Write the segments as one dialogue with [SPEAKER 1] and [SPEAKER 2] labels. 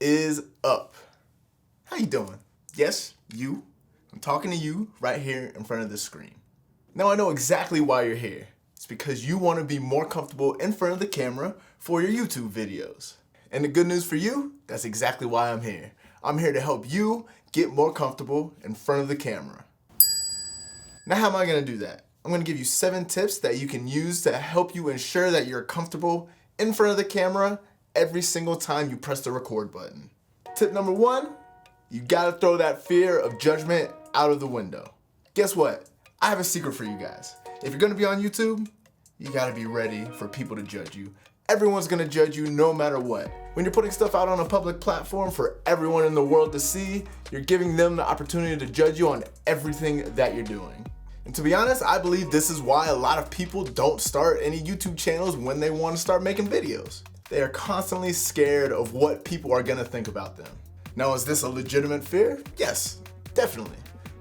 [SPEAKER 1] is up? How you doing? Yes, you. I'm talking to you right here in front of the screen. Now I know exactly why you're here. It's because you want to be more comfortable in front of the camera for your YouTube videos. And the good news for you, that's exactly why I'm here. I'm here to help you get more comfortable in front of the camera. Now how am I going to do that? I'm going to give you 7 tips that you can use to help you ensure that you're comfortable in front of the camera every single time you press the record button. Tip number 1, you gotta throw that fear of judgment out of the window. Guess what? I have a secret for you guys. If you're gonna be on YouTube, you gotta be ready for people to judge you. Everyone's gonna judge you no matter what. When you're putting stuff out on a public platform for everyone in the world to see, you're giving them the opportunity to judge you on everything that you're doing. And to be honest, I believe this is why a lot of people don't start any YouTube channels when they want to start making videos. They are constantly scared of what people are gonna think about them. Now, is this a legitimate fear? Yes, definitely.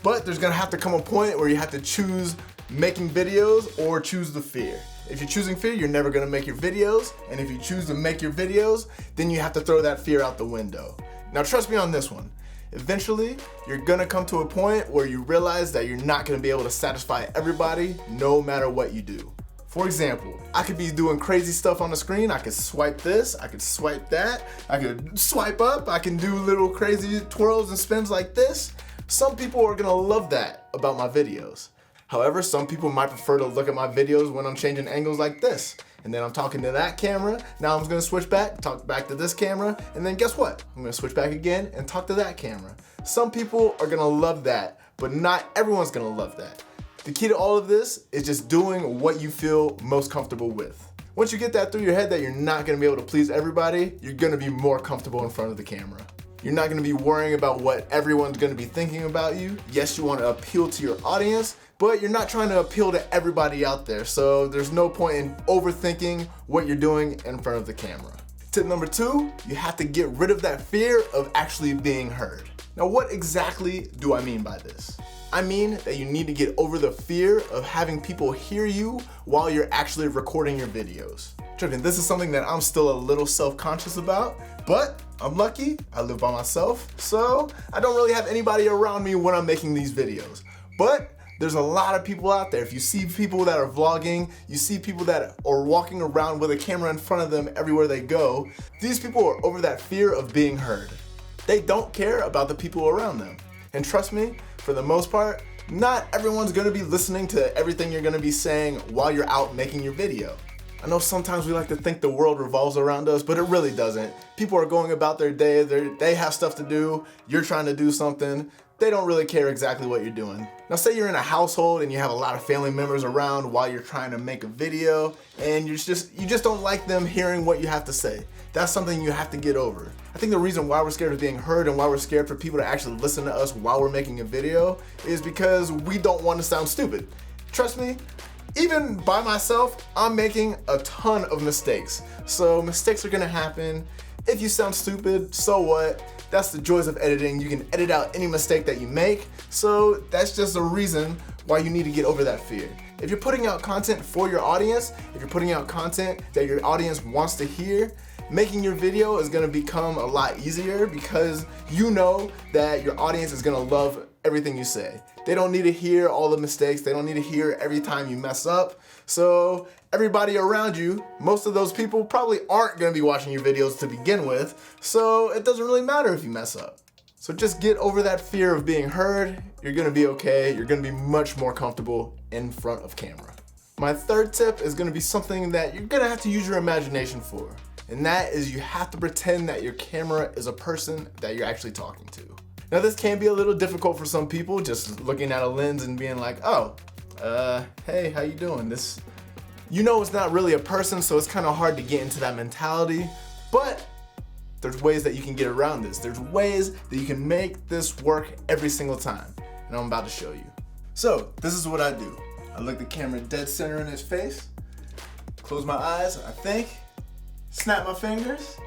[SPEAKER 1] But there's gonna have to come a point where you have to choose making videos or choose the fear. If you're choosing fear, you're never gonna make your videos. And if you choose to make your videos, then you have to throw that fear out the window. Now, trust me on this one. Eventually, you're gonna come to a point where you realize that you're not gonna be able to satisfy everybody no matter what you do. For example, I could be doing crazy stuff on the screen. I could swipe this, I could swipe that, I could swipe up, I can do little crazy twirls and spins like this. Some people are gonna love that about my videos. However, some people might prefer to look at my videos when I'm changing angles like this. And then I'm talking to that camera, now I'm gonna switch back, talk back to this camera, and then guess what? I'm gonna switch back again and talk to that camera. Some people are gonna love that, but not everyone's gonna love that. The key to all of this is just doing what you feel most comfortable with. Once you get that through your head that you're not gonna be able to please everybody, you're gonna be more comfortable in front of the camera. You're not gonna be worrying about what everyone's gonna be thinking about you. Yes, you wanna appeal to your audience, but you're not trying to appeal to everybody out there, so there's no point in overthinking what you're doing in front of the camera. Tip number 2, you have to get rid of that fear of actually being heard. Now, what exactly do I mean by this? I mean that you need to get over the fear of having people hear you while you're actually recording your videos. This is something that I'm still a little self-conscious about, but I'm lucky, I live by myself, so I don't really have anybody around me when I'm making these videos. But there's a lot of people out there. If you see people that are vlogging, you see people that are walking around with a camera in front of them everywhere they go, these people are over that fear of being heard. They don't care about the people around them. And trust me, for the most part, not everyone's gonna be listening to everything you're gonna be saying while you're out making your video. I know sometimes we like to think the world revolves around us, but it really doesn't. People are going about their day, they have stuff to do, you're trying to do something. They don't really care exactly what you're doing. Now say you're in a household and you have a lot of family members around while you're trying to make a video and you just don't like them hearing what you have to say. That's something you have to get over. I think the reason why we're scared of being heard and why we're scared for people to actually listen to us while we're making a video is because we don't want to sound stupid. Trust me, even by myself, I'm making a ton of mistakes. So mistakes are gonna happen. If you sound stupid, so what? That's the joys of editing. You can edit out any mistake that you make. So that's just a reason why you need to get over that fear. If you're putting out content for your audience, if you're putting out content that your audience wants to hear, making your video is gonna become a lot easier because you know that your audience is gonna love everything you say. They don't need to hear all the mistakes. They don't need to hear every time you mess up. So everybody around you, most of those people probably aren't gonna be watching your videos to begin with, so it doesn't really matter if you mess up. So just get over that fear of being heard. You're gonna be okay. You're gonna be much more comfortable in front of camera. My 3rd tip is gonna be something that you're gonna have to use your imagination for, and that is you have to pretend that your camera is a person that you're actually talking to. Now this can be a little difficult for some people, just looking at a lens and being like, oh, hey, how you doing? You know it's not really a person, so it's kind of hard to get into that mentality, but there's ways that you can get around this. There's ways that you can make this work every single time, and I'm about to show you. So this is what I do. I look the camera dead center in his face, close my eyes, I think, snap my fingers,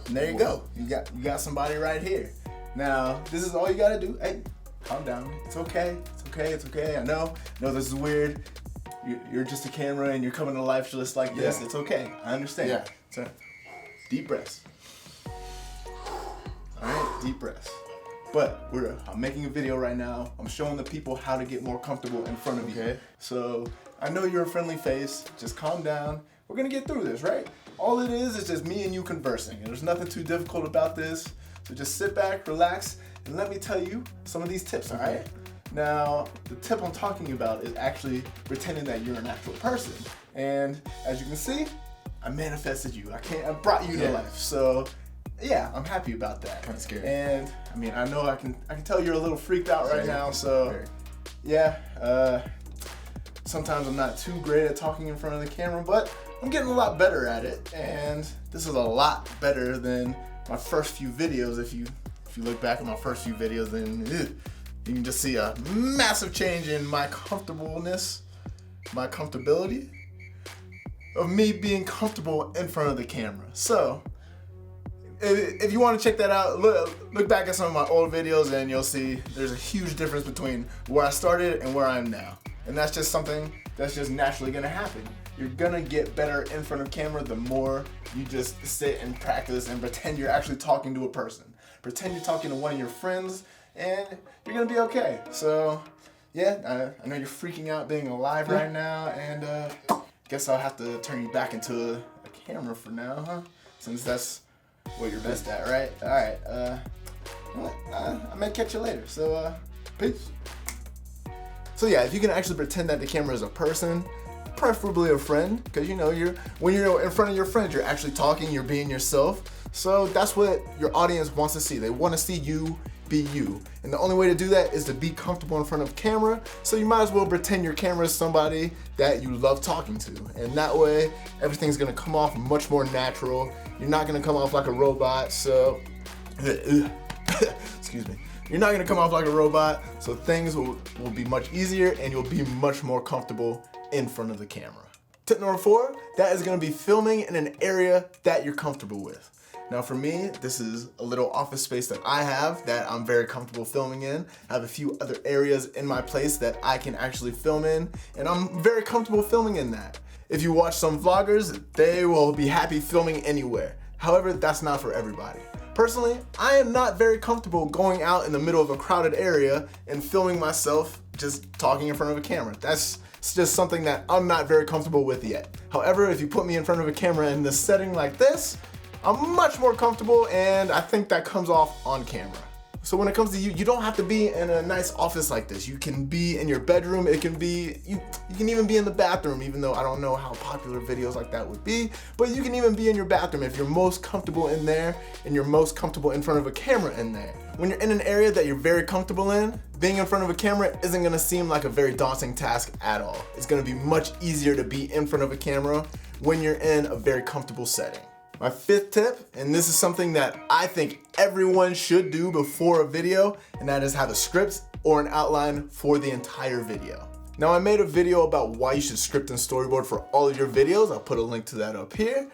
[SPEAKER 1] and there you go. You got somebody right here. Now, this is all you gotta do. Hey, calm down. It's okay. It's okay. I know this is weird. You're just a camera and you're coming to life just like this. Yeah. It's okay. I understand. Yeah. So, deep breaths. deep breaths. But I'm making a video right now. I'm showing the people how to get more comfortable in front of you. So I know you're a friendly face. Just calm down. We're gonna get through this, right? All it is just me and you conversing. And there's nothing too difficult about this. So just sit back, relax, and let me tell you some of these tips, all right? Now, the tip I'm talking about is actually pretending that you're an actual person. And as you can see, I manifested you. I brought you to life. So yeah, I'm happy about that.
[SPEAKER 2] Kind of scary.
[SPEAKER 1] And I mean, I know I can tell you're a little freaked out right now. So yeah, sometimes I'm not too great at talking in front of the camera, but I'm getting a lot better at it. And this is a lot better than my first few videos. If you look back at my first few videos, then you can just see a massive change in my comfortableness, my comfortability of me being comfortable in front of the camera. So if you want to check that out, look back at some of my old videos and you'll see there's a huge difference between where I started and where I am now. And that's just something that's just naturally gonna happen. You're gonna get better in front of camera the more you just sit and practice and pretend you're actually talking to a person. Pretend you're talking to one of your friends and you're gonna be okay. So yeah, I know you're freaking out being alive right now, and guess I'll have to turn you back into a camera for now, huh? Since that's what you're best at, right? All right, I may catch you later, so peace. So yeah, if you can actually pretend that the camera is a person, preferably a friend, because when you're in front of your friends, you're actually talking, you're being yourself. So that's what your audience wants to see. They want to see you be you. And the only way to do that is to be comfortable in front of camera. So you might as well pretend your camera is somebody that you love talking to. And that way, everything's gonna come off much more natural. You're not gonna come off like a robot, so, excuse me. You're not gonna come off like a robot, so things will be much easier and you'll be much more comfortable in front of the camera. Tip number 4, that is gonna be filming in an area that you're comfortable with. Now for me, this is a little office space that I have that I'm very comfortable filming in. I have a few other areas in my place that I can actually film in, and I'm very comfortable filming in that. If you watch some vloggers, they will be happy filming anywhere. However, that's not for everybody. Personally, I am not very comfortable going out in the middle of a crowded area and filming myself just talking in front of a camera. That's just something that I'm not very comfortable with yet. However, if you put me in front of a camera in this setting like this, I'm much more comfortable, and I think that comes off on camera. So when it comes to you don't have to be in a nice office like this. You can be in your bedroom. It can be, you can even be in the bathroom, even though I don't know how popular videos like that would be, but you can even be in your bathroom if you're most comfortable in there and you're most comfortable in front of a camera in there. When you're in an area that you're very comfortable in, being in front of a camera isn't gonna seem like a very daunting task at all. It's gonna be much easier to be in front of a camera when you're in a very comfortable setting. My 5th tip, and this is something that I think everyone should do before a video, and that is have a script or an outline for the entire video. Now I made a video about why you should script and storyboard for all of your videos. I'll put a link to that up here.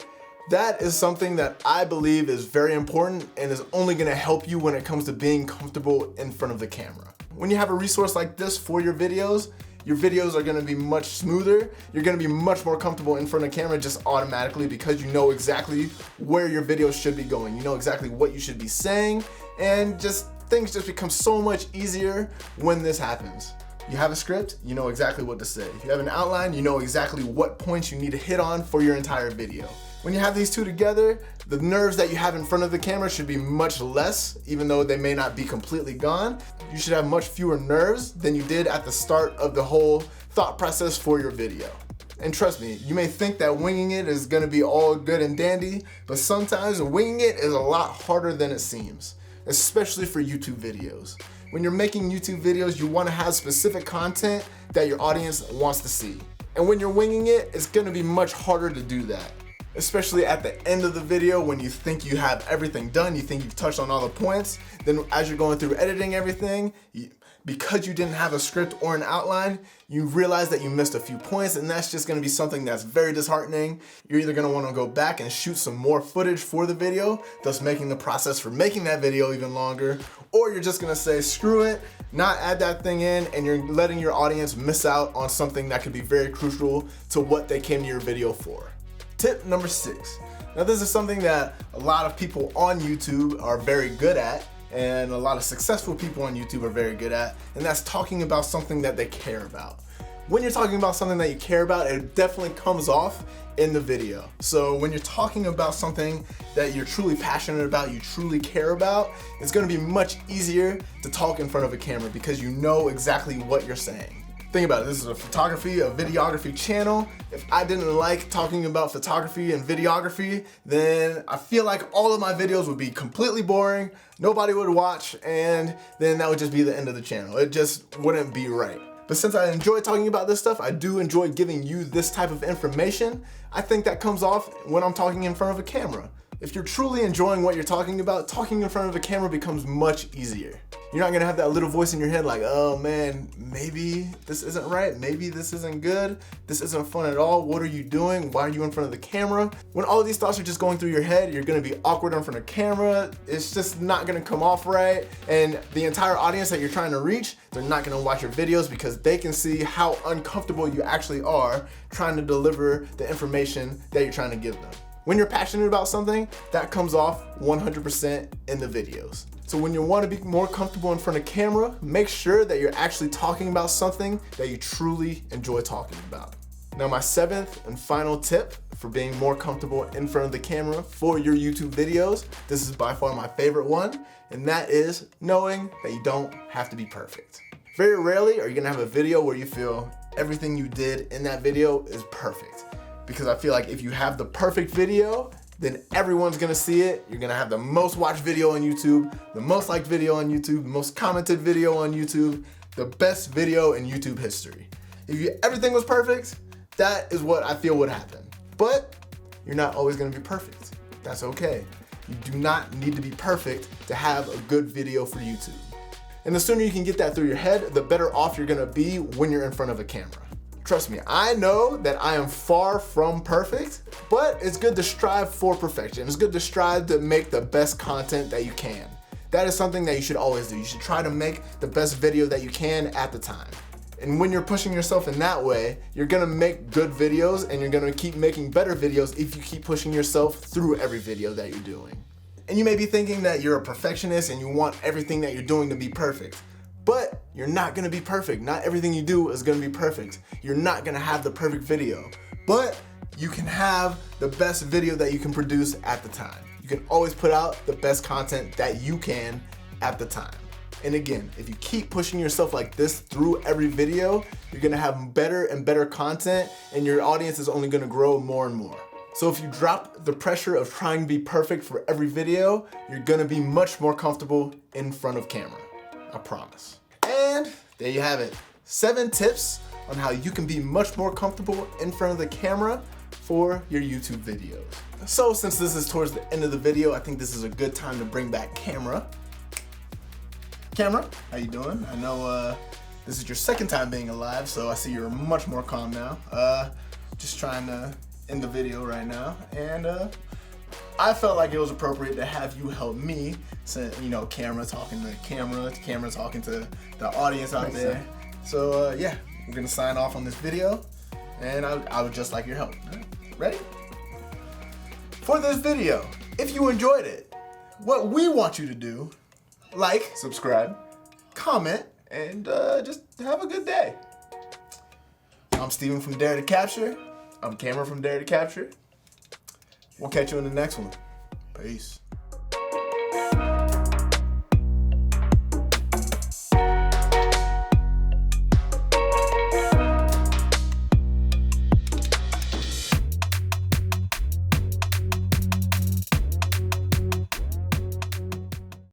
[SPEAKER 1] That is something that I believe is very important and is only gonna help you when it comes to being comfortable in front of the camera. When you have a resource like this for your videos are gonna be much smoother. You're gonna be much more comfortable in front of camera just automatically because you know exactly where your videos should be going. You know exactly what you should be saying, and things just become so much easier when this happens. You have a script, you know exactly what to say. If you have an outline, you know exactly what points you need to hit on for your entire video. When you have these two together, the nerves that you have in front of the camera should be much less, even though they may not be completely gone. You should have much fewer nerves than you did at the start of the whole thought process for your video. And trust me, you may think that winging it is gonna be all good and dandy, but sometimes winging it is a lot harder than it seems, especially for YouTube videos. When you're making YouTube videos, you wanna have specific content that your audience wants to see. And when you're winging it, it's gonna be much harder to do that. Especially at the end of the video when you think you have everything done, you think you've touched on all the points, then as you're going through editing everything, because you didn't have a script or an outline, you realize that you missed a few points, and that's just gonna be something that's very disheartening. You're either gonna wanna go back and shoot some more footage for the video, thus making the process for making that video even longer, or you're just gonna say, screw it, not add that thing in, and you're letting your audience miss out on something that could be very crucial to what they came to your video for. Tip number 6. Now this is something that a lot of people on YouTube are very good at, and a lot of successful people on YouTube are very good at, and that's talking about something that they care about. When you're talking about something that you care about, it definitely comes off in the video. So when you're talking about something that you're truly passionate about, you truly care about, it's gonna be much easier to talk in front of a camera because you know exactly what you're saying. Think about it, this is a photography, a videography channel. If I didn't like talking about photography and videography, then I feel like all of my videos would be completely boring, nobody would watch, and then that would just be the end of the channel. It just wouldn't be right. But since I enjoy talking about this stuff, I do enjoy giving you this type of information. I think that comes off when I'm talking in front of a camera. If you're truly enjoying what you're talking about, talking in front of a camera becomes much easier. You're not gonna have that little voice in your head like, oh man, maybe this isn't right, maybe this isn't good, this isn't fun at all, what are you doing, why are you in front of the camera? When all of these thoughts are just going through your head, you're gonna be awkward in front of camera, it's just not gonna come off right, and the entire audience that you're trying to reach, they're not gonna watch your videos because they can see how uncomfortable you actually are trying to deliver the information that you're trying to give them. When you're passionate about something, that comes off 100% in the videos. So when you want to be more comfortable in front of camera, make sure that you're actually talking about something that you truly enjoy talking about. Now my 7th and final tip for being more comfortable in front of the camera for your YouTube videos, this is by far my favorite one, and that is knowing that you don't have to be perfect. Very rarely are you gonna have a video where you feel everything you did in that video is perfect. Because I feel like if you have the perfect video, then everyone's gonna see it. You're gonna have the most watched video on YouTube, the most liked video on YouTube, the most commented video on YouTube, the best video in YouTube history. If everything was perfect, that is what I feel would happen. But you're not always gonna be perfect. That's okay. You do not need to be perfect to have a good video for YouTube. And the sooner you can get that through your head, the better off you're gonna be when you're in front of a camera. Trust me, I know that I am far from perfect, but it's good to strive for perfection. It's good to strive to make the best content that you can. That is something that you should always do. You should try to make the best video that you can at the time. And when you're pushing yourself in that way, you're gonna make good videos and you're gonna keep making better videos if you keep pushing yourself through every video that you're doing. And you may be thinking that you're a perfectionist and you want everything that you're doing to be perfect. But you're not gonna be perfect. Not everything you do is gonna be perfect. You're not gonna have the perfect video, but you can have the best video that you can produce at the time. You can always put out the best content that you can at the time. And again, if you keep pushing yourself like this through every video, you're gonna have better and better content and your audience is only gonna grow more and more. So if you drop the pressure of trying to be perfect for every video, you're gonna be much more comfortable in front of camera. I promise. And there you have it. 7 tips on how you can be much more comfortable in front of the camera for your YouTube videos. So since this is towards the end of the video, I think this is a good time to bring back camera. Camera, how you doing? I know this is your 2nd time being alive, so I see you're much more calm now. Just trying to end the video right now, and I felt like it was appropriate to have you help me, since, you know, camera talking to camera talking to the audience out there. So yeah, we're gonna sign off on this video, and I would just like your help. Ready? For this video, if you enjoyed it, what we want you to do, like, subscribe, comment, and just have a good day. I'm Steven from DareToCapture. I'm Cameron from DareToCapture. We'll catch you in the next one. Peace.